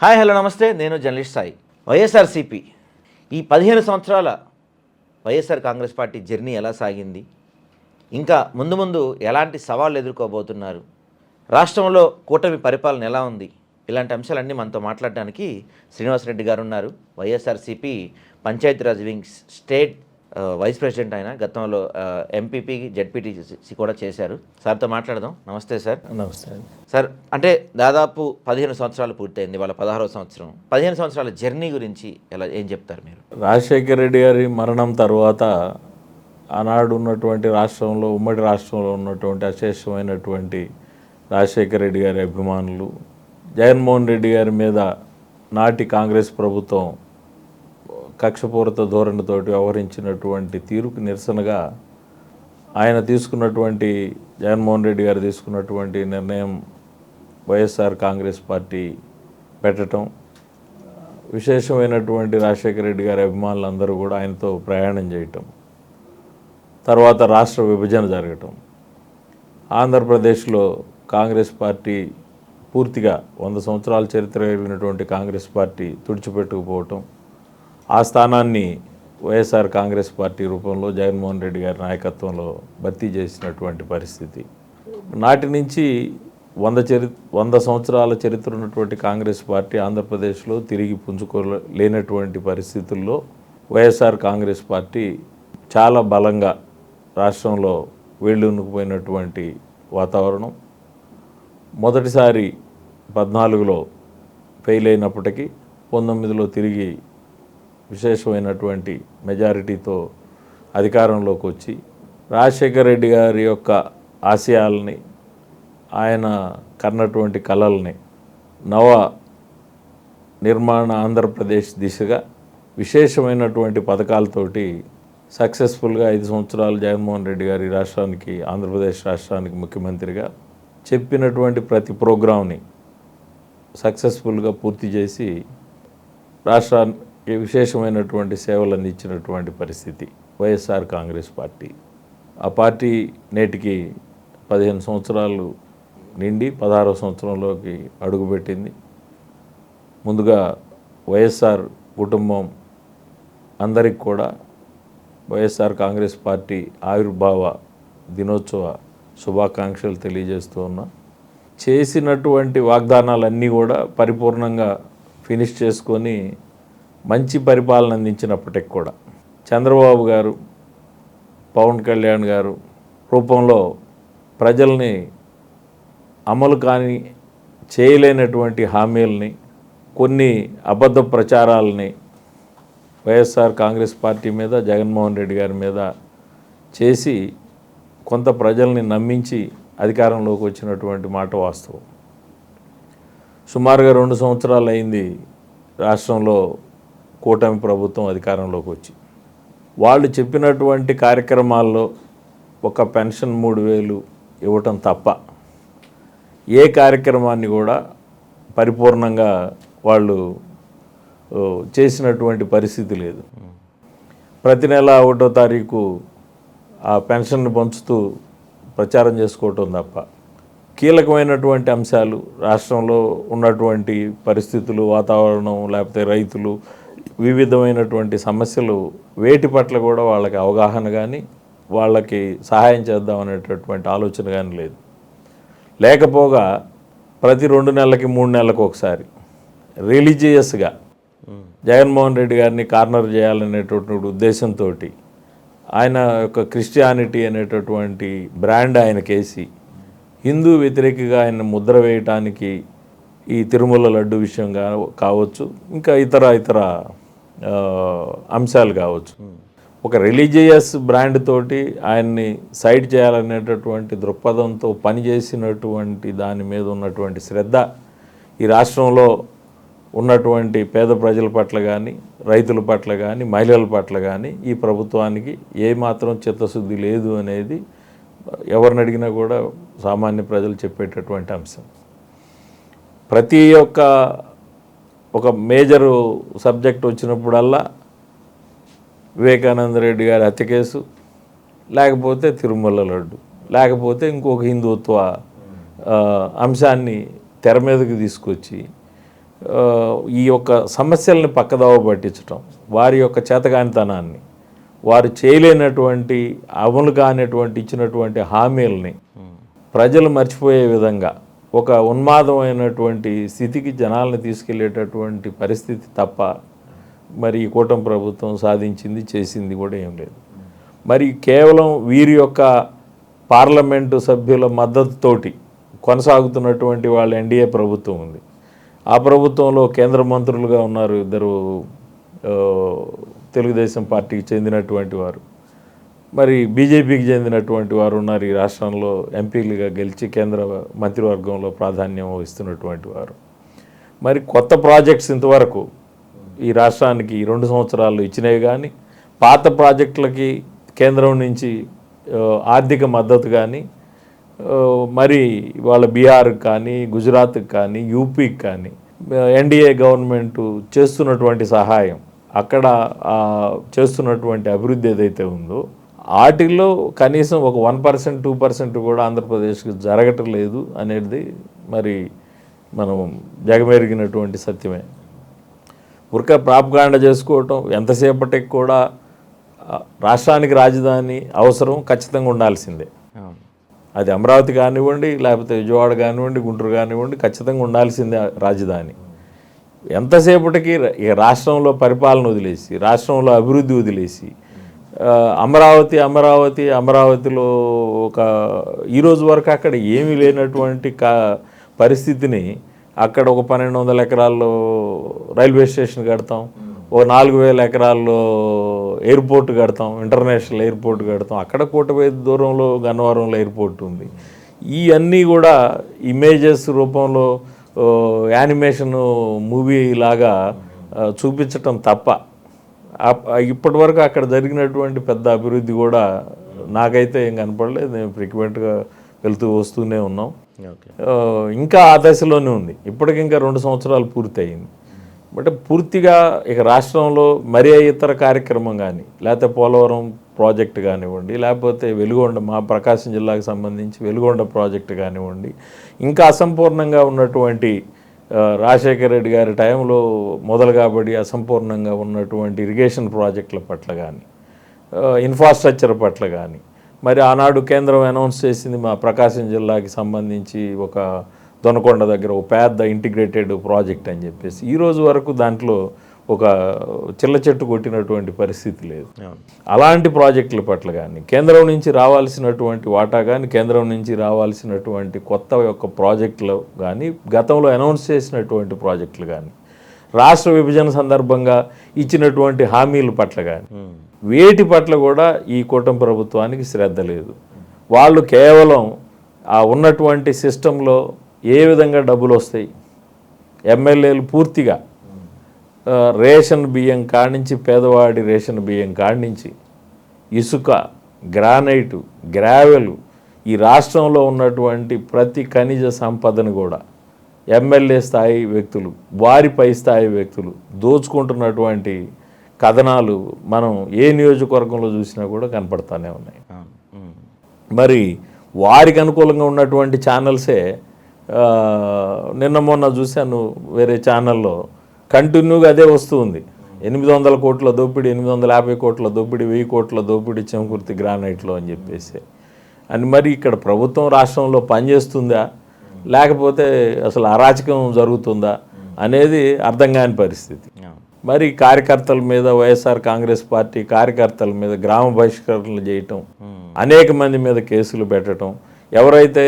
Hi hello నమస్తే, నేను journalist Sai. YSRCP ఈ 15 సంవత్సరాల వైఎస్ఆర్ కాంగ్రెస్ పార్టీ జర్నీ ఎలా సాగింది, ఇంకా ముందు ముందు ఎలాంటి సవాళ్ళు ఎదుర్కోబోతున్నారు, రాష్ట్రంలో కూటమి పరిపాలన ఎలా ఉంది, ఇలాంటి అంశాలన్నీ మనతో మాట్లాడడానికి శ్రీనివాసరెడ్డి గారు ఉన్నారు. YSRCP Panchayati Raj wing state vice president. ఆయన గతంలో ఎంపీపీ జెడ్పీటీసీ కూడా చేశారు. సార్తో మాట్లాడదాం. నమస్తే సార్. నమస్తే సార్. అంటే దాదాపు 15 సంవత్సరాలు పూర్తయింది, వాళ్ళ 16వ సంవత్సరం. 15 సంవత్సరాల జర్నీ గురించి ఏం చెప్తారు మీరు? రాజశేఖర రెడ్డి గారి మరణం తర్వాత ఆనాడు ఉన్నటువంటి రాష్ట్రంలో, ఉమ్మడి రాష్ట్రంలో ఉన్నటువంటి అశేషమైనటువంటి రాజశేఖర రెడ్డి గారి అభిమానులు జగన్మోహన్ రెడ్డి గారి మీద నాటి కాంగ్రెస్ ప్రభుత్వం కక్షపూరిత ధోరణితోటి వ్యవహరించినటువంటి తీరుకు నిరసనగా ఆయన తీసుకున్నటువంటి, జగన్మోహన్ రెడ్డి గారు తీసుకున్నటువంటి నిర్ణయం వైఎస్ఆర్ కాంగ్రెస్ పార్టీ పెట్టడం, విశేషమైనటువంటి రాజశేఖర రెడ్డి గారి అభిమానులందరూ కూడా ఆయనతో ప్రయాణం చేయటం, తర్వాత రాష్ట్ర విభజన జరగటం, ఆంధ్రప్రదేశ్లో కాంగ్రెస్ పార్టీ పూర్తిగా 100 సంవత్సరాల చరిత్ర కలిగినటువంటి కాంగ్రెస్ పార్టీ తుడిచిపెట్టుకుపోవటం, ఆ స్థానాన్ని వైఎస్ఆర్ కాంగ్రెస్ పార్టీ రూపంలో జగన్మోహన్ రెడ్డి గారి నాయకత్వంలో భర్తీ చేసినటువంటి పరిస్థితి. నాటి నుంచి 100 సంవత్సరాల చరిత్ర ఉన్నటువంటి కాంగ్రెస్ పార్టీ ఆంధ్రప్రదేశ్లో తిరిగి పుంజుకోలేనటువంటి పరిస్థితుల్లో వైఎస్ఆర్ కాంగ్రెస్ పార్టీ చాలా బలంగా రాష్ట్రంలో వేళ్ళూనుకుపోయినటువంటి వాతావరణం. మొదటిసారి 14లో ఫెయిల్ అయినప్పటికీ 19లో తిరిగి విశేషమైనటువంటి మెజారిటీతో అధికారంలోకి వచ్చి రాజశేఖర రెడ్డి గారి యొక్క ఆశయాలని, ఆయన కన్నటువంటి కలల్ని నవ నిర్మాణ ఆంధ్రప్రదేశ్ దిశగా విశేషమైనటువంటి పథకాలతోటి సక్సెస్ఫుల్గా 5 సంవత్సరాలు జగన్మోహన్ రెడ్డి గారి రాష్ట్రానికి, ఆంధ్రప్రదేశ్ రాష్ట్రానికి ముఖ్యమంత్రిగా చెప్పినటువంటి ప్రతి ప్రోగ్రాంని సక్సెస్ఫుల్గా పూర్తి చేసి రాష్ట్రానికి విశేషమైనటువంటి సేవలు అందించినటువంటి పరిస్థితి వైఎస్ఆర్ కాంగ్రెస్ పార్టీ. ఆ పార్టీ నేటికి 15 సంవత్సరాలు నిండి 16వ సంవత్సరంలోకి అడుగుపెట్టింది. ముందుగా వైఎస్ఆర్ కుటుంబం అందరికి కూడా వైఎస్ఆర్ కాంగ్రెస్ పార్టీ ఆవిర్భావ దినోత్సవ శుభాకాంక్షలు తెలియజేస్తూ ఉన్నా. చేసినటువంటి వాగ్దానాలన్నీ కూడా పరిపూర్ణంగా ఫినిష్ చేసుకొని మంచి పరిపాలన అందించినప్పటికి కూడా చంద్రబాబు గారు, పవన్ కళ్యాణ్ గారు రూపంలో ప్రజల్ని అమలు కాని చేయలేనటువంటి హామీలని, కొన్ని అబద్ధ ప్రచారాలని వైఎస్ఆర్ కాంగ్రెస్ పార్టీ మీద, జగన్మోహన్ రెడ్డి గారి మీద చేసి కొంత ప్రజల్ని నమ్మించి అధికారంలోకి వచ్చినటువంటి మాట వాస్తవం. సుమారుగా 2 సంవత్సరాలు అయింది రాష్ట్రంలో కూటమి ప్రభుత్వం అధికారంలోకి వచ్చి. వాళ్ళు చెప్పినటువంటి కార్యక్రమాల్లో ఒక పెన్షన్ 3000 ఇవ్వటం తప్ప ఏ కార్యక్రమాన్ని కూడా పరిపూర్ణంగా వాళ్ళు చేసినటువంటి పరిస్థితి లేదు. ప్రతి నెల 1వ తారీఖు ఆ పెన్షన్ను పంచుతూ ప్రచారం చేసుకోవటం తప్ప కీలకమైనటువంటి అంశాలు, రాష్ట్రంలో ఉన్నటువంటి పరిస్థితులు, వాతావరణం, లేకపోతే రైతులు, వివిధమైనటువంటి సమస్యలు, వేటి పట్ల కూడా వాళ్ళకి అవగాహన కానీ, వాళ్ళకి సహాయం చేద్దాం అనేటటువంటి ఆలోచన కానీ లేదు. లేకపోగా ప్రతి 2 నెలలకి 3 నెలలకు ఒకసారి రిలీజియస్గా జగన్మోహన్ రెడ్డి గారిని కార్నర్ చేయాలనేటటువంటి ఉద్దేశంతో ఆయన యొక్క క్రిస్టియానిటీ అనేటటువంటి బ్రాండ్ ఆయనకేసి హిందూ వ్యతిరేకిగా ఆయన ముద్ర వేయటానికి ఈ తిరుమల లడ్డు విషయం కావచ్చు, ఇంకా ఇతర అంశాలు కావచ్చు, ఒక రిలీజియస్ బ్రాండ్ తోటి ఆయన్ని సైడ్ చేయాలనేటటువంటి దృక్పథంతో పనిచేసినటువంటి దాని మీద ఉన్నటువంటి శ్రద్ధ ఈ రాష్ట్రంలో ఉన్నటువంటి పేద ప్రజల పట్ల కానీ, రైతుల పట్ల కానీ, మహిళల పట్ల కానీ ఈ ప్రభుత్వానికి ఏమాత్రం చిత్తశుద్ధి లేదు అనేది ఎవరిని అడిగినా కూడా సామాన్య ప్రజలు చెప్పేటటువంటి అంశం. ప్రతి ఒక మేజరు సబ్జెక్ట్ వచ్చినప్పుడల్లా వివేకానంద రెడ్డి గారి హత్య కేసు, లేకపోతే తిరుమల లడ్డు, లేకపోతే ఇంకొక హిందుత్వ అంశాన్ని తెర మీదకి తీసుకొచ్చి ఈ యొక్క సమస్యల్ని పక్కదోవ పట్టించటం, వారి యొక్క చేతగానితనాన్ని, వారు చేయలేనటువంటి అమలు కానిటువంటి ఇచ్చినటువంటి హామీలని ప్రజలు మర్చిపోయే విధంగా ఒక ఉన్మాదమైనటువంటి స్థితికి జనాలను తీసుకెళ్లేటటువంటి పరిస్థితి తప్ప మరి ఈ కూటమి ప్రభుత్వం సాధించింది చేసింది కూడా ఏం లేదు. మరి కేవలం వీరి యొక్క పార్లమెంటు సభ్యుల మద్దతుతోటి కొనసాగుతున్నటువంటి వాళ్ళ ఎన్డీఏ ప్రభుత్వం ఉంది. ఆ ప్రభుత్వంలో కేంద్ర మంత్రులుగా ఉన్నారు ఇద్దరు తెలుగుదేశం పార్టీకి చెందినటువంటి వారు, మరి బీజేపీకి చెందినటువంటి వారు ఉన్నారు ఈ రాష్ట్రంలో ఎంపీలుగా గెలిచి కేంద్ర మంత్రివర్గంలో ప్రాధాన్యం వహిస్తున్నటువంటి వారు. మరి కొత్త ప్రాజెక్ట్స్ ఇంతవరకు ఈ రాష్ట్రానికి 2 సంవత్సరాలు ఇచ్చినవి కానీ, పాత ప్రాజెక్టులకి కేంద్రం నుంచి ఆర్థిక మద్దతు కానీ, మరి వాళ్ళ బీహార్కి కానీ, గుజరాత్కి కానీ, యూపీకి కానీ ఎన్డీఏ గవర్నమెంట్ చేస్తున్నటువంటి సహాయం, అక్కడ చేస్తున్నటువంటి అభివృద్ధి ఏదైతే ఉందో వాటిల్లో కనీసం ఒక 1%, 2% కూడా ఆంధ్రప్రదేశ్కి జరగటం లేదు అనేది మరి మనం జగమెరిగినటువంటి సత్యమే. ఊరికే ప్రాపగాండ చేసుకోవటం, ఎంతసేపటికి కూడా రాష్ట్రానికి రాజధాని అవసరం ఖచ్చితంగా ఉండాల్సిందే. అది అమరావతి కానివ్వండి, లేకపోతే విజయవాడ కానివ్వండి, గుంటూరు కానివ్వండి, ఖచ్చితంగా ఉండాల్సిందే రాజధాని. ఎంతసేపటికి రాష్ట్రంలో పరిపాలన వదిలేసి, రాష్ట్రంలో అభివృద్ధి వదిలేసి అమరావతిలో ఒక ఈరోజు వరకు అక్కడ ఏమీ లేనటువంటి పరిస్థితిని అక్కడ ఒక 1200 ఎకరాల్లో రైల్వే స్టేషన్ కడతాం, ఓ 4000 ఎకరాల్లో ఎయిర్పోర్ట్ కడతాం, ఇంటర్నేషనల్ ఎయిర్పోర్ట్ కడతాం, అక్కడ కోటవేది దూరంలో గన్నవరంలో ఎయిర్పోర్ట్ ఉంది. ఈ అన్నీ కూడా ఇమేజెస్ రూపంలో యానిమేషన్ మూవీ లాగా చూపించటం తప్ప ఇప్పటి వరకు అక్కడ జరిగినటువంటి పెద్ద అభివృద్ధి కూడా నాకైతే ఏం కనపడలేదు. నేను ఫ్రీక్వెంట్గా వెళ్తూ వస్తూనే ఉన్నాం. ఇంకా ఆ దశలోనే ఉంది. ఇప్పటికి ఇంకా 2 సంవత్సరాలు పూర్తి అయింది. బట్ పూర్తిగా ఇక రాష్ట్రంలో మరే ఇతర కార్యక్రమం కానీ, లేకపోతే పోలవరం ప్రాజెక్టు కానివ్వండి, లేకపోతే వెలుగొండ మా ప్రకాశం జిల్లాకు సంబంధించి వెలుగొండ ప్రాజెక్టు కానివ్వండి, ఇంకా అసంపూర్ణంగా ఉన్నటువంటి రాజశేఖర రెడ్డి గారి టైంలో మొదలు కాబట్టి అసంపూర్ణంగా ఉన్నటువంటి ఇరిగేషన్ ప్రాజెక్టుల పట్ల కానీ, ఇన్ఫ్రాస్ట్రక్చర్ పట్ల కానీ, మరి ఆనాడు కేంద్రం అనౌన్స్ చేసింది మా ప్రకాశం జిల్లాకి సంబంధించి ఒక దొనకొండ దగ్గర ఒక పెద్ద ఇంటిగ్రేటెడ్ ప్రాజెక్ట్ అని చెప్పేసి ఈరోజు వరకు దాంట్లో ఒక చిల్ల చెట్టు కొట్టినటువంటి పరిస్థితి లేదు. అలాంటి ప్రాజెక్టుల పట్ల కానీ, కేంద్రం నుంచి రావాల్సినటువంటి వాటా కానీ, కేంద్రం నుంచి రావాల్సినటువంటి కొత్త యొక్క ప్రాజెక్టులు కానీ, గతంలో అనౌన్స్ చేసినటువంటి ప్రాజెక్టులు కానీ, రాష్ట్ర విభజన సందర్భంగా ఇచ్చినటువంటి హామీల పట్ల కానీ, వేటి పట్ల కూడా ఈ కూటమి ప్రభుత్వానికి శ్రద్ధ లేదు. వాళ్ళు కేవలం ఆ ఉన్నటువంటి సిస్టంలో ఏ విధంగా డబ్బులు వస్తాయి, ఎమ్మెల్యేలు పూర్తిగా రేషన్ బియ్యం కాడించి, పేదవాడి రేషన్ బియ్యం కాడించి, ఇసుక, గ్రానైటు, గ్రావెలు, ఈ రాష్ట్రంలో ఉన్నటువంటి ప్రతి ఖనిజ సంపదను కూడా ఎమ్మెల్యే స్థాయి వ్యక్తులు, వారి పై స్థాయి వ్యక్తులు దోచుకుంటున్నటువంటి కథనాలు మనం ఏ నియోజకవర్గంలో చూసినా కూడా కనపడతానే ఉన్నాయి. మరి వారికి అనుకూలంగా ఉన్నటువంటి ఛానల్సే నిన్న మొన్న చూశాను వేరే ఛానల్లో కంటిన్యూగా అదే వస్తుంది. 800 కోట్ల దోపిడీ, 850 కోట్ల దోపిడీ, 1000 కోట్ల దోపిడీ చెంకుర్తి గ్రానైట్లో అని చెప్పేసి. అని మరి ఇక్కడ ప్రభుత్వం రాష్ట్రంలో పనిచేస్తుందా, లేకపోతే అసలు అరాచకం జరుగుతుందా అనేది అర్థం కాని పరిస్థితి. మరి కార్యకర్తల మీద, వైఎస్ఆర్ కాంగ్రెస్ పార్టీ కార్యకర్తల మీద గ్రామ బహిష్కరణలు చేయటం, అనేక మంది మీద కేసులు పెట్టడం, ఎవరైతే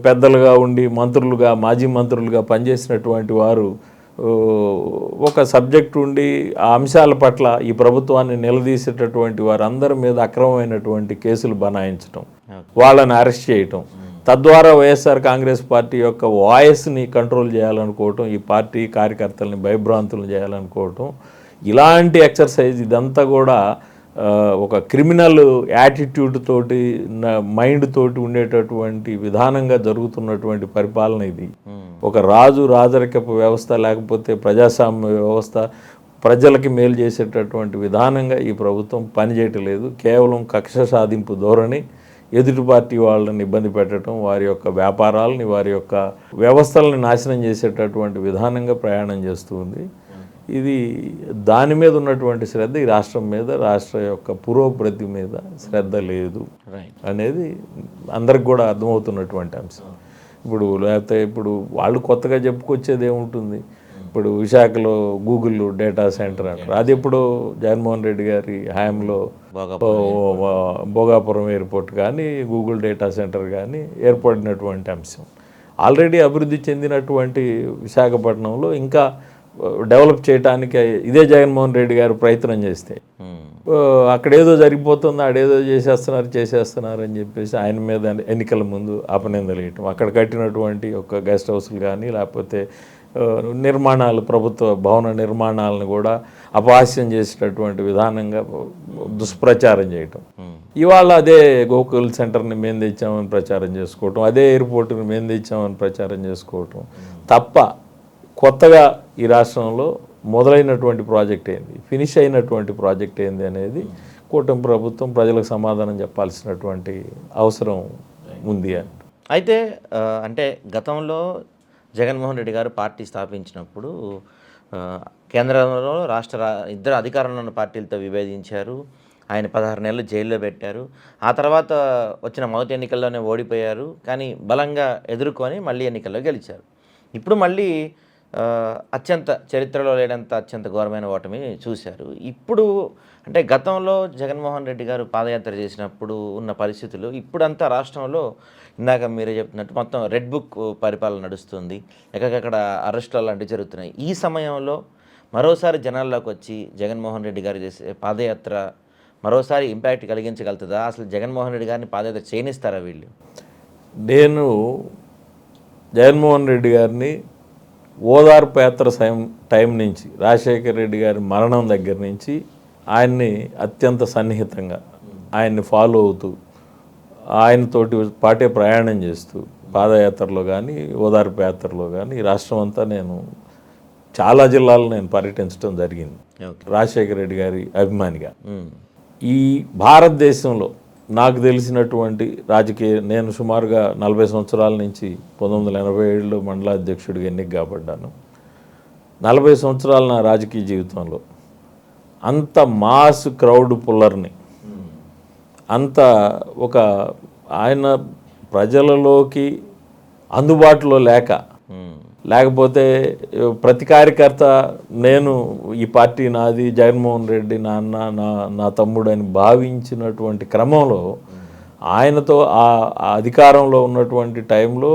పెద్దలుగా ఉండి మంత్రులుగా, మాజీ మంత్రులుగా పనిచేసినటువంటి వారు ఒక సబ్జెక్ట్ ఉండి ఆ అంశాల పట్ల ఈ ప్రభుత్వాన్ని నిలదీసేటటువంటి వారందరి మీద అక్రమమైనటువంటి కేసులు బనాయించడం, వాళ్ళని అరెస్ట్ చేయటం, తద్వారా వైఎస్ఆర్ కాంగ్రెస్ పార్టీ యొక్క వాయిస్ని కంట్రోల్ చేయాలనుకోవటం, ఈ పార్టీ కార్యకర్తల్ని భయభ్రాంతులు చేయాలనుకోవటం, ఇలాంటి ఎక్సర్సైజ్ ఇదంతా కూడా ఒక క్రిమినల్ యాటిట్యూడ్ తోటి, మైండ్ తోటి ఉండేటటువంటి విధానంగా జరుగుతున్నటువంటి పరిపాలన ఇది. ఒక రాజరికపు వ్యవస్థ, లేకపోతే ప్రజాస్వామ్య వ్యవస్థ, ప్రజలకి మేలు చేసేటటువంటి విధానంగా ఈ ప్రభుత్వం పనిచేయటం లేదు. కేవలం కక్ష సాధింపు ధోరణి, ఎదుటి పార్టీ వాళ్ళని ఇబ్బంది పెట్టడం, వారి యొక్క వ్యాపారాలని, వారి యొక్క వ్యవస్థలను నాశనం చేసేటటువంటి విధానంగా ప్రయాణం చేస్తూ ఉంది. ఇది దాని మీద ఉన్నటువంటి శ్రద్ధ ఈ రాష్ట్రం మీద, రాష్ట్ర యొక్క పురోభివృద్ధి మీద శ్రద్ధ లేదు అనేది అందరికి కూడా అర్థమవుతున్నటువంటి అంశం. లేకపోతే ఇప్పుడు వాళ్ళు కొత్తగా చెప్పుకొచ్చేది ఏముంటుంది? ఇప్పుడు విశాఖలో గూగుల్ డేటా సెంటర్ అంటారు. అది ఎప్పుడు జగన్మోహన్ రెడ్డి గారి హయాంలో భోగాపురం ఎయిర్పోర్ట్ కానీ గూగుల్ డేటా సెంటర్ కానీ ఏర్పడినటువంటి అంశం. ఆల్రెడీ అభివృద్ధి చెందినటువంటి విశాఖపట్నంలో ఇంకా డెవలప్ చేయడానికి ఇదే జగన్మోహన్ రెడ్డి గారు ప్రయత్నం చేస్తే అక్కడేదో జరిగిపోతుంది, ఆడేదో చేసేస్తున్నారు అని చెప్పేసి ఆయన మీద ఎన్నికల ముందు అపనిందలు వేయటం, అక్కడ కట్టినటువంటి ఒక గెస్ట్ హౌస్లు కానీ లేకపోతే నిర్మాణాలు, ప్రభుత్వ భవన నిర్మాణాలను కూడా అపహాస్యం చేసేటటువంటి విధానంగా దుష్ప్రచారం చేయటం. ఇవాళ అదే గోకుల్ సెంటర్ని మేము తెచ్చామని ప్రచారం చేసుకోవటం, అదే ఎయిర్పోర్ట్ని మేము తెచ్చామని ప్రచారం చేసుకోవటం తప్ప కొత్తగా ఈ రాష్ట్రంలో మొదలైనటువంటి ప్రాజెక్ట్ ఏంది, ఫినిష్ అయినటువంటి ప్రాజెక్ట్ ఏంది అనేది కూటమి ప్రభుత్వం ప్రజలకు సమాధానం చెప్పాల్సినటువంటి అవసరం ఉంది. అయితే అంటే గతంలో జగన్మోహన్ రెడ్డి గారు పార్టీ స్థాపించినప్పుడు కేంద్రంలో ఇద్దరు అధికారంలో ఉన్న పార్టీలతో విభేదించారు. ఆయన 16 నెలలు జైల్లో పెట్టారు. ఆ తర్వాత వచ్చిన మొదటి ఎన్నికల్లోనే ఓడిపోయారు. కానీ బలంగా ఎదుర్కొని మళ్ళీ ఎన్నికల్లో గెలిచారు. ఇప్పుడు మళ్ళీ అత్యంత చరిత్రలో లేనంత అత్యంత ఘోరమైన ఓటమి చూశారు. ఇప్పుడు అంటే గతంలో జగన్మోహన్ రెడ్డి గారు పాదయాత్ర చేసినప్పుడు ఉన్న పరిస్థితులు ఇప్పుడంతా రాష్ట్రంలో ఇందాక మీరే చెప్తున్నట్టు మొత్తం రెడ్ బుక్ పరిపాలన నడుస్తుంది. ఎక్కడికక్కడ అరెస్టులు లాంటివి జరుగుతున్నాయి. ఈ సమయంలో మరోసారి జనాల్లోకి వచ్చి జగన్మోహన్ రెడ్డి గారు చేసే పాదయాత్ర మరోసారి ఇంపాక్ట్ కలిగించగలుగుతుందా? అసలు జగన్మోహన్ రెడ్డి గారిని పాదయాత్ర చేయనిస్తారా వీళ్ళు? నేను జగన్మోహన్ రెడ్డి గారిని ఓదార్పు యాత్ర టైం నుంచి, రాజశేఖర రెడ్డి గారి మరణం దగ్గర నుంచి ఆయన్ని అత్యంత సన్నిహితంగా ఆయన్ని ఫాలో అవుతూ ఆయనతోటి పాటే ప్రయాణం చేస్తూ పాదయాత్రలో కానీ ఓదార్పు యాత్రలో కానీ ఈ రాష్ట్రం అంతా నేను చాలా జిల్లాల్లో నేను పర్యటించడం జరిగింది రాజశేఖర రెడ్డి గారి అభిమానిగా. ఈ భారతదేశంలో నాకు తెలిసినటువంటి నేను సుమారుగా 40 సంవత్సరాల నుంచి 1987లో మండలాధ్యక్షుడిగా ఎన్నిక కాబడ్డాను. 40 సంవత్సరాల నా రాజకీయ జీవితంలో అంత మాస్ క్రౌడ్ పుల్లర్ని, అంత ఒక ఆయన ప్రజలలోకి అందుబాటులో లేకపోతే ప్రతి కార్యకర్త నేను ఈ పార్టీ నాది, జగన్మోహన్ రెడ్డి నాన్న నా తమ్ముడు అని భావించినటువంటి క్రమంలో ఆయనతో ఆ అధికారంలో ఉన్నటువంటి టైంలో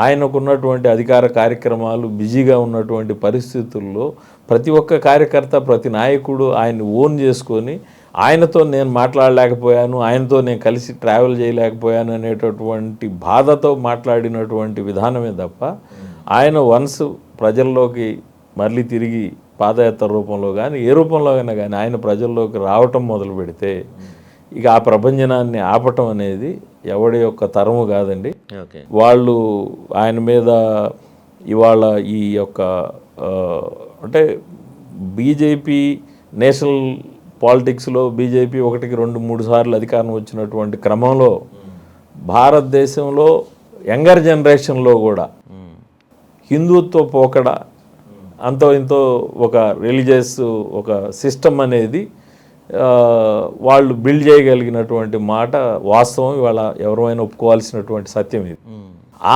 ఆయనకున్నటువంటి అధికార కార్యక్రమాలు బిజీగా ఉన్నటువంటి పరిస్థితుల్లో ప్రతి ఒక్క కార్యకర్త, ప్రతి నాయకుడు ఆయన్ని ఓన్ చేసుకొని ఆయనతో నేను మాట్లాడలేకపోయాను, ఆయనతో నేను కలిసి ట్రావెల్ చేయలేకపోయాను అనేటటువంటి బాధతో మాట్లాడినటువంటి విధానమే తప్ప ఆయన వన్స్ ప్రజల్లోకి మళ్ళీ తిరిగి పాదయాత్ర రూపంలో కానీ ఏ రూపంలో అయినా కానీ ఆయన ప్రజల్లోకి రావటం మొదలు పెడితే ఇక ఆ ప్రభంజనాన్ని ఆపటం అనేది ఎవడి యొక్క తరము కాదండి. వాళ్ళు ఆయన మీద ఇవాళ ఈ యొక్క అంటే బీజేపీ నేషనల్ పాలిటిక్స్లో బీజేపీ 1, 2, 3 సార్లు అధికారం వచ్చినటువంటి క్రమంలో భారతదేశంలో యంగర్ జనరేషన్లో కూడా హిందుత్వ పోకడ అంతో ఇంతో ఒక రిలీజియస్ ఒక సిస్టమ్ అనేది వాళ్ళు బిల్డ్ చేయగలిగినటువంటి మాట వాస్తవం, ఇవాళ ఎవరైనా ఒప్పుకోవాల్సినటువంటి సత్యం ఇది.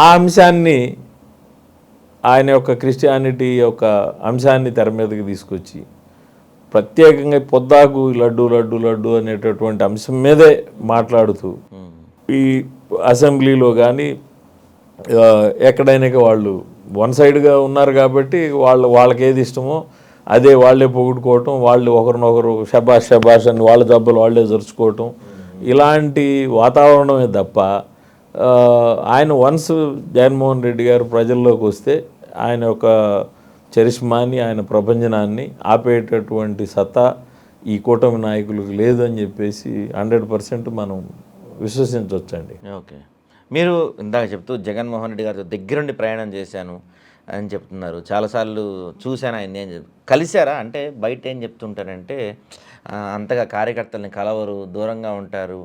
ఆ అంశాన్ని ఆయన యొక్క క్రిస్టియానిటీ యొక్క అంశాన్ని తెర మీదకి తీసుకొచ్చి ప్రత్యేకంగా పొద్దాకు లడ్డు అనేటటువంటి అంశం మీదే మాట్లాడుతూ ఈ అసెంబ్లీలో కానీ ఎక్కడైనా వాళ్ళు వన్ సైడ్గా ఉన్నారు కాబట్టి వాళ్ళకి ఏది ఇష్టమో అదే వాళ్ళే పొగుడుకోవటం, వాళ్ళు ఒకరినొకరు శబాష్ అని వాళ్ళ జబ్బలు వాళ్ళే జరుచుకోవటం, ఇలాంటి వాతావరణమే తప్ప ఆయన వన్స్ జగన్మోహన్ రెడ్డి గారు ప్రజల్లోకి వస్తే ఆయన యొక్క చరిష్మాని, ఆయన ప్రభంజనాన్ని ఆపేటటువంటి సత్తా ఈ కూటమి నాయకులకు లేదు అని చెప్పేసి 100% మనం విశ్వసించవచ్చండి. ఓకే, మీరు ఇందాక చెప్తూ జగన్మోహన్ రెడ్డి గారితో దగ్గరుండి ప్రయాణం చేశాను అని చెప్తున్నారు. చాలాసార్లు చూశాను ఆయన. ఏం కలిశారా? అంటే బయట ఏం చెప్తుంటారంటే అంతగా కార్యకర్తల్ని కలవరు, దూరంగా ఉంటారు.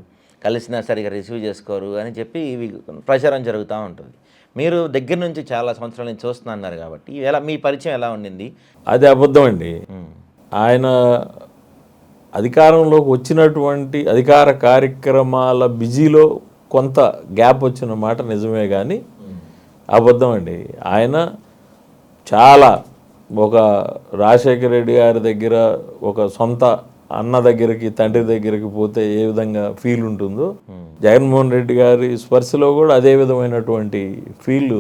కలిసినా సరిగా రిసీవ్ చేసుకోరు అని చెప్పి ఇవి ప్రచారం జరుగుతూ ఉంటుంది. మీరు దగ్గర నుంచి చాలా సంవత్సరాల నుంచి చూస్తున్నారు కాబట్టి ఎలా మీ పరిచయం ఎలా ఉండింది? అది అబద్ధం అండి. ఆయన అధికారంలోకి వచ్చినటువంటి అధికార కార్యక్రమాల బిజీలో కొంత గ్యాప్ వచ్చిన మాట నిజమే, కానీ అబద్ధం అండి. ఆయన చాలా ఒక రాజశేఖర రెడ్డి గారి దగ్గర ఒక సొంత అన్న దగ్గరికి తండ్రి దగ్గరికి పోతే ఏ విధంగా ఫీల్ ఉంటుందో జగన్మోహన్ రెడ్డి గారి స్పర్శలో కూడా అదే విధమైనటువంటి feel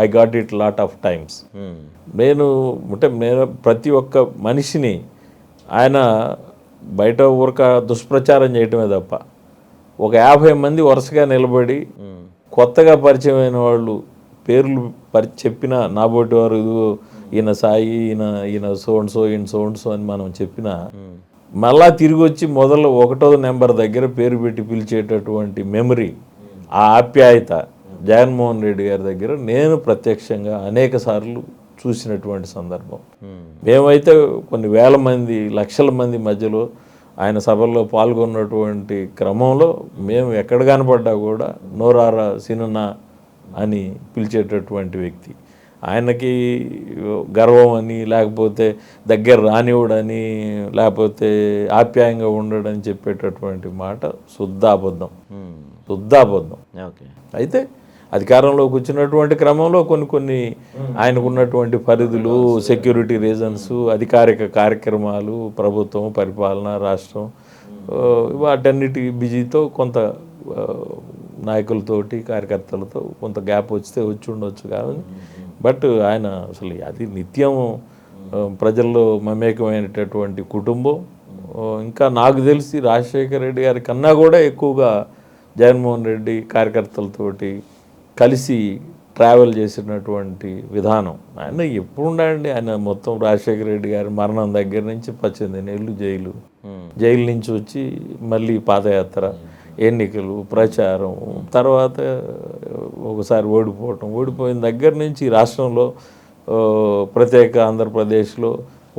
I got it lot of times. నేను ప్రతి ఒక్క మనిషిని ఆయన బయట ఊరక దుష్ప్రచారం చేయటమే తప్ప ఒక 50 మంది వరుసగా నిలబడి కొత్తగా పరిచయం అయిన వాళ్ళు పేర్లు చెప్పిన నాబోటి వారు ఇదిగో ఈయన సాయి ఈయన సోన్సో ఈయన సోన్సో అని మనం చెప్పిన మళ్ళా తిరిగి వచ్చి మొదలు 1వ నెంబర్ దగ్గర పేరు పెట్టి పిలిచేటటువంటి మెమరీ, ఆ ఆప్యాయత జగన్మోహన్ రెడ్డి గారి దగ్గర నేను ప్రత్యక్షంగా అనేక సార్లు చూసినటువంటి సందర్భం. మేమైతే కొన్ని వేల మంది లక్షల మంది మధ్యలో ఆయన సభల్లో పాల్గొన్నటువంటి క్రమంలో మేము ఎక్కడ కనపడ్డా కూడా నోరారా సినున్నా అని పిలిచేటటువంటి వ్యక్తి. ఆయనకి గర్వం అని లేకపోతే దగ్గర రానివ్వడని లేకపోతే ఆప్యాయంగా ఉండడని చెప్పేటటువంటి మాట శుద్ధాబద్ధం. ఓకే. అయితే అధికారంలోకి వచ్చినటువంటి క్రమంలో కొన్ని ఆయనకు ఉన్నటువంటి పరిధులు, సెక్యూరిటీ రీజన్స్, అధికారిక కార్యక్రమాలు, ప్రభుత్వం, పరిపాలన, రాష్ట్రం, వాటన్నిటి బిజీతో కొంత నాయకులతోటి కార్యకర్తలతో కొంత గ్యాప్ వచ్చి ఉండొచ్చు. కానీ బట్ ఆయన అసలు అది నిత్యం ప్రజల్లో మమేకమైనటువంటి కుటుంబం. ఇంకా నాకు తెలిసి రాజశేఖర రెడ్డి గారి కన్నా కూడా ఎక్కువగా జగన్మోహన్ రెడ్డి కార్యకర్తలతోటి కలిసి ట్రావెల్ చేసినటువంటి విధానం ఆయన ఎప్పుడు ఉండండి. ఆయన మొత్తం రాజశేఖర రెడ్డి గారి మరణం దగ్గర నుంచి 18 ఏళ్ళు జైలు నుంచి వచ్చి మళ్ళీ పాదయాత్ర, ఎన్నికలు, ప్రచారం, తర్వాత ఒకసారి ఓడిపోయిన దగ్గర నుంచి రాష్ట్రంలో ప్రత్యేక ఆంధ్రప్రదేశ్లో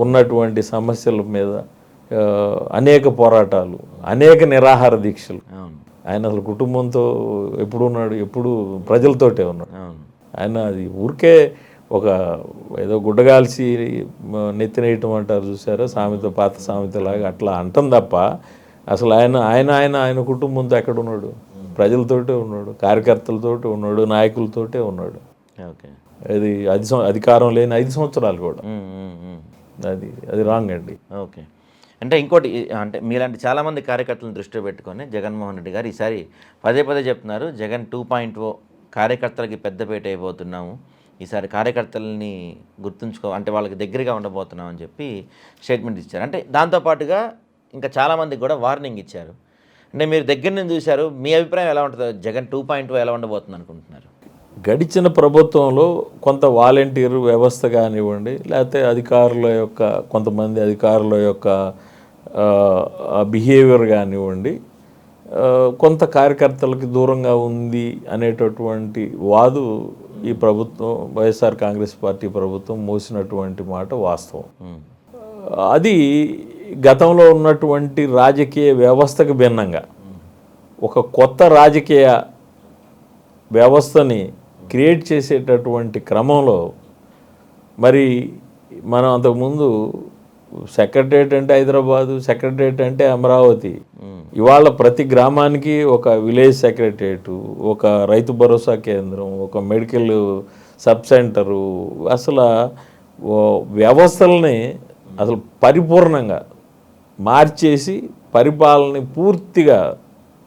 ఉన్నటువంటి సమస్యల మీద అనేక పోరాటాలు, అనేక నిరాహార దీక్షలు. ఆయన అసలు కుటుంబంతో ఎప్పుడు ఉన్నాడు, ఎప్పుడు ప్రజలతోటే ఉన్నాడు. ఆయన అది ఊరికే ఒక ఏదో గుడ్డగాల్సి నెత్తినేయటం అంటారు చూసారా, పాత సామెతలాగా అట్లా అంటాం తప్ప అసలు ఆయన కుటుంబంతో ఎక్కడ ఉన్నాడు? ప్రజలతోటే ఉన్నాడు, కార్యకర్తలతోటే ఉన్నాడు, నాయకులతోటే ఉన్నాడు. ఓకే. అది అధికారం లేని 5 సంవత్సరాలు కూడా అది రాంగ్ అండి. ఓకే. అంటే ఇంకోటి, అంటే మీలాంటి చాలామంది కార్యకర్తలను దృష్టిలో పెట్టుకొని జగన్మోహన్ రెడ్డి గారు ఈసారి పదే చెప్తున్నారు, జగన్ 2.0 కార్యకర్తలకి పెద్దపేట అయిపోతున్నాము, ఈసారి కార్యకర్తలని అంటే వాళ్ళకి దగ్గరగా ఉండబోతున్నాం అని చెప్పి స్టేట్మెంట్ ఇచ్చారు. అంటే దాంతోపాటుగా ఇంకా చాలామందికి కూడా వార్నింగ్ ఇచ్చారు. అంటే మీరు దగ్గర నుంచి చూశారు, మీ అభిప్రాయం ఎలా ఉంటుంది? జగన్ 2.0 ఎలా ఉండబోతుంది అనుకుంటున్నారు? గడిచిన ప్రభుత్వంలో కొంత వాలంటీర్ వ్యవస్థ కానివ్వండి, లేకపోతే కొంతమంది అధికారుల యొక్క బిహేవియర్ కానివ్వండి, కొంత కార్యకర్తలకి దూరంగా ఉంది అనేటటువంటి వాదు ఈ ప్రభుత్వం, వైఎస్ఆర్ కాంగ్రెస్ పార్టీ ప్రభుత్వం మోసినటువంటి మాట వాస్తవం. అది గతంలో ఉన్నటువంటి రాజకీయ వ్యవస్థకు భిన్నంగా ఒక కొత్త రాజకీయ వ్యవస్థని క్రియేట్ చేసేటటువంటి క్రమంలో మరి మనం అంతకుముందు సెక్రటరేట్ అంటే హైదరాబాదు, సెక్రటరేట్ అంటే అమరావతి, ఇవాళ ప్రతి గ్రామానికి ఒక విలేజ్ సెక్రటరేటు, ఒక రైతు భరోసా కేంద్రం, ఒక మెడికల్ సబ్ సెంటరు, అసలు వ్యవస్థలని అసలు పరిపూర్ణంగా మార్చేసి పరిపాలనని పూర్తిగా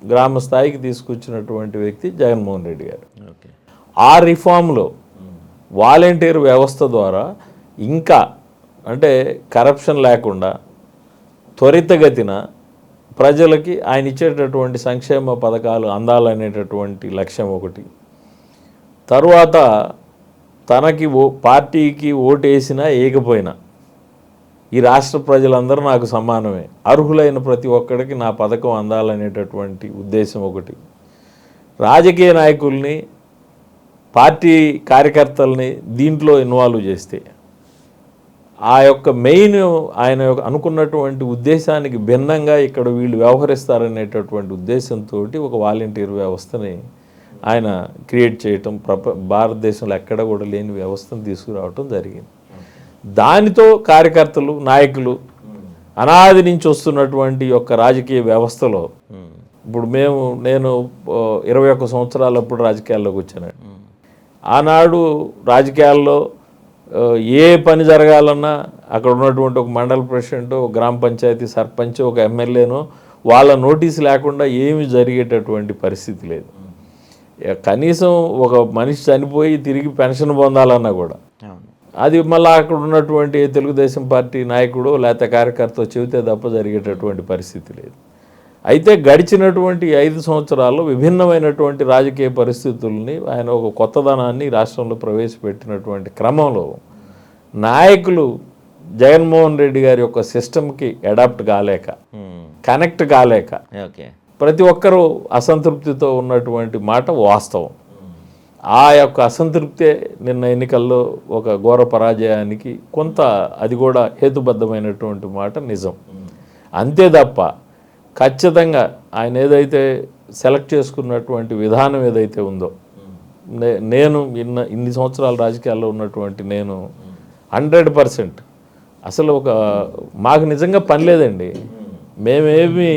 గ్రామ స్థాయికి తీసుకొచ్చినటువంటి వ్యక్తి జగన్మోహన్ రెడ్డి గారు. ఓకే. ఆ రిఫార్మ్లో వాలంటీర్ వ్యవస్థ ద్వారా ఇంకా అంటే కరప్షన్ లేకుండా త్వరితగతిన ప్రజలకి ఆయన ఇచ్చేటటువంటి సంక్షేమ పథకాలు అందాలనేటటువంటి లక్ష్యం ఒకటి. తరువాత తనకి పార్టీకి ఓటేసినా ఏకపోయినా ఈ రాష్ట్ర ప్రజలందరూ నాకు సమానమే, అర్హులైన ప్రతి ఒక్కడికి నా పథకం అందాలనేటటువంటి ఉద్దేశం ఒకటి. రాజకీయ నాయకుల్ని, పార్టీ కార్యకర్తల్ని దీంట్లో ఇన్వాల్వ్ చేస్తే ఆ యొక్క మెయిన్ ఆయన యొక్క అనుకున్నటువంటి ఉద్దేశానికి భిన్నంగా ఇక్కడ వీళ్ళు వ్యవహరిస్తారనేటటువంటి ఉద్దేశంతో ఒక వాలంటీర్ వ్యవస్థని ఆయన క్రియేట్ చేయటం భారతదేశంలో ఎక్కడ కూడా లేని వ్యవస్థను తీసుకురావటం జరిగింది. దానితో కార్యకర్తలు నాయకులు అనాది నుంచి వస్తున్నటువంటి యొక్క రాజకీయ వ్యవస్థలో ఇప్పుడు నేను 21 సంవత్సరాలప్పుడు రాజకీయాల్లోకి వచ్చాను. ఆనాడు రాజకీయాల్లో ఏ పని జరగాలన్నా అక్కడ ఉన్నటువంటి ఒక మండల ప్రెసిడెంట్, ఒక గ్రామ పంచాయతీ సర్పంచ్, ఒక ఎమ్మెల్యేనో వాళ్ళ నోటీసు లేకుండా ఏమి జరిగేటటువంటి పరిస్థితి లేదు. కనీసం ఒక మనిషి చనిపోయి తిరిగి పెన్షన్ పొందాలన్నా కూడా అది మళ్ళీ అక్కడ ఉన్నటువంటి తెలుగుదేశం పార్టీ నాయకుడు లేకపోతే కార్యకర్త చెబితే తప్ప జరిగేటటువంటి పరిస్థితి లేదు. అయితే గడిచినటువంటి 5 సంవత్సరాల్లో విభిన్నమైనటువంటి రాజకీయ పరిస్థితుల్ని ఆయన ఒక కొత్తదనాన్ని రాష్ట్రంలో ప్రవేశపెట్టినటువంటి క్రమంలో నాయకులు జగన్మోహన్ రెడ్డి గారి యొక్క సిస్టమ్కి అడాప్ట్ కాలేక, కనెక్ట్ కాలేక ప్రతి ఒక్కరూ అసంతృప్తితో ఉన్నటువంటి మాట వాస్తవం. ఆ యొక్క అసంతృప్తే నిన్న ఎన్నికల్లో ఒక ఘోర పరాజయానికి కొంత అది కూడా హేతుబద్ధమైనటువంటి మాట నిజం. అంతే తప్ప ఖచ్చితంగా ఆయన ఏదైతే సెలెక్ట్ చేసుకున్నటువంటి విధానం ఏదైతే ఉందో, నేను ఇన్ని సంవత్సరాల రాజకీయాల్లో ఉన్నటువంటి నేను 100% అసలు మాకు నిజంగా పని లేదండి. మేమేమి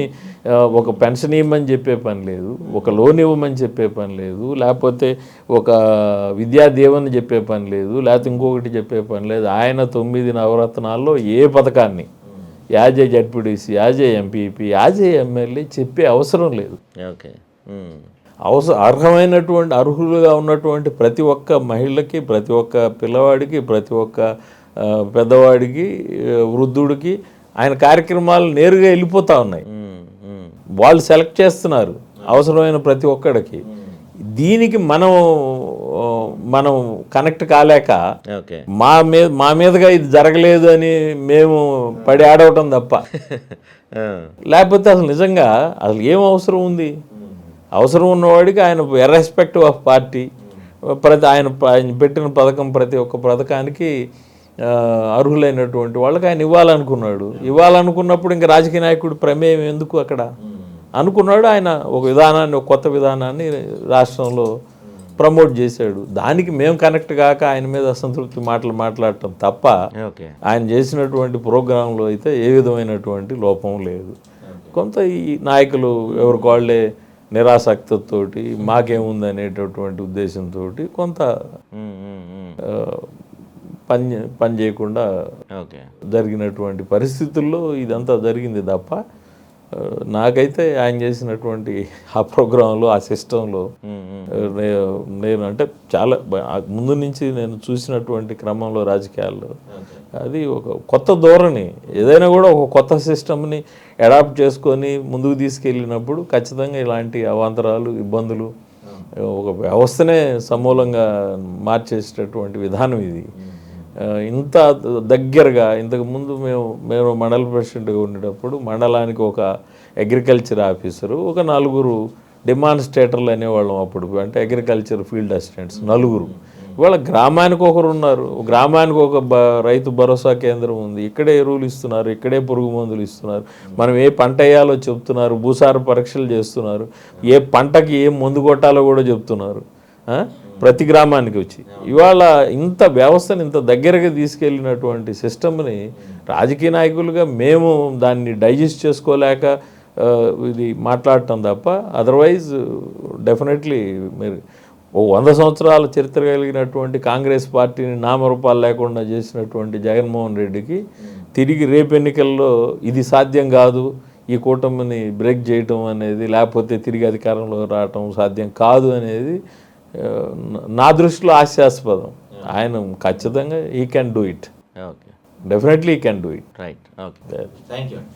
ఒక పెన్షన్ ఇవ్వమని చెప్పే పని లేదు, ఒక లోన్ ఇవ్వమని చెప్పే పని లేదు, లేకపోతే ఒక విద్యా దీవెన చెప్పే పని లేదు, లేకపోతే ఇంకొకటి చెప్పే పని లేదు. ఆయన 9 నవరత్నాల్లో ఏ పథకాన్ని as a జడ్పీడీసీ, as a MPP, as a MLA చెప్పే అవసరం లేదు. అర్హమైనటువంటి అర్హులుగా ఉన్నటువంటి ప్రతి ఒక్క మహిళకి, ప్రతి ఒక్క పిల్లవాడికి, ప్రతి ఒక్క పెద్దవాడికి, వృద్ధుడికి ఆయన కార్యక్రమాలు నేరుగా వెళ్ళిపోతూ ఉన్నాయి. వాళ్ళు సెలెక్ట్ చేస్తున్నారు అవసరమైన ప్రతి ఒక్కడికి. దీనికి మనం కనెక్ట్ కాలేక మా మీదుగా ఇది జరగలేదు అని మేము పడి ఆడవటం తప్ప లేకపోతే అసలు నిజంగా అసలు ఏం అవసరం ఉంది? అవసరం ఉన్నవాడికి ఆయన ఇర్రెస్పెక్టివ్ ఆఫ్ పార్టీ ఆయన పెట్టిన పథకం ప్రతి ఒక్క పథకానికి అర్హులైనటువంటి వాళ్ళకి ఆయన ఇవ్వాలనుకున్నప్పుడు ఇంకా రాజకీయ నాయకుడు ప్రమేయం ఎందుకు అక్కడ అనుకున్నాడు. ఆయన ఒక విధానాన్ని, ఒక కొత్త విధానాన్ని రాష్ట్రంలో ప్రమోట్ చేశాడు. దానికి మేము కనెక్ట్ కాక ఆయన మీద అసంతృప్తి మాట్లాడటం తప్ప ఆయన చేసినటువంటి ప్రోగ్రాంలో అయితే ఏ విధమైనటువంటి లోపం లేదు. కొంత ఈ నాయకులు ఎవరికి వాళ్ళే నిరాసక్తితోటి మాకేముంది అనేటటువంటి ఉద్దేశంతో కొంత పని చేయకుండా జరిగినటువంటి పరిస్థితుల్లో ఇదంతా జరిగింది తప్ప నాకైతే ఆయన చేసినటువంటి ఆ ప్రోగ్రాంలో, ఆ సిస్టంలో నేను అంటే చాలా ముందు నుంచి నేను చూసినటువంటి క్రమంలో రాజకీయాల్లో అది ఒక కొత్త ధోరణి. ఏదైనా కూడా ఒక కొత్త సిస్టమ్ని అడాప్ట్ చేసుకొని ముందుకు తీసుకెళ్ళినప్పుడు ఖచ్చితంగా ఇలాంటి అవాంతరాలు, ఇబ్బందులు, ఒక వ్యవస్థనే సమూలంగా మార్చేసేటటువంటి విధానం ఇది. ఇంత దగ్గరగా ఇంతకుముందు మేము మండల ప్రెసిడెంట్గా ఉండేటప్పుడు మండలానికి ఒక అగ్రికల్చర్ ఆఫీసరు, ఒక 4 డెమాన్స్ట్రేటర్లు అనేవాళ్ళం అప్పుడు. అంటే అగ్రికల్చర్ ఫీల్డ్ అసిస్టెంట్స్ 4. ఇవాళ గ్రామానికి ఒకరు ఉన్నారు. గ్రామానికి ఒక రైతు భరోసా కేంద్రం ఉంది. ఇక్కడే ఎరువులు ఇస్తున్నారు, ఇక్కడే పురుగు మందులు ఇస్తున్నారు, మనం ఏ పంట వేయాలో చెప్తున్నారు, భూసార పరీక్షలు చేస్తున్నారు, ఏ పంటకి ఏం మందు కొట్టాలో కూడా చెప్తున్నారు ప్రతి గ్రామానికి వచ్చి. ఇవాళ ఇంత వ్యవస్థను ఇంత దగ్గరగా తీసుకెళ్ళినటువంటి సిస్టమ్ని రాజకీయ నాయకులుగా మేము దాన్ని డైజెస్ట్ చేసుకోలేక ఇది మాట్లాడటం తప్ప అదర్వైజ్ డెఫినెట్లీ మీరు 100 సంవత్సరాల చరిత్ర కలిగినటువంటి కాంగ్రెస్ పార్టీని నామరూపాలు లేకుండా చేసినటువంటి జగన్మోహన్ రెడ్డికి తిరిగి రేపు ఎన్నికల్లో ఇది సాధ్యం కాదు, ఈ కూటమిని బ్రేక్ చేయటం అనేది, లేకపోతే తిరిగి అధికారంలో రావటం సాధ్యం కాదు అనేది నా దృష్టిలో హాస్యాస్పదం. ఆయన ఖచ్చితంగా ఈ క్యాన్ డూ ఇట్, డెఫినెట్లీ ఈ can do it. Right, okay, thank you.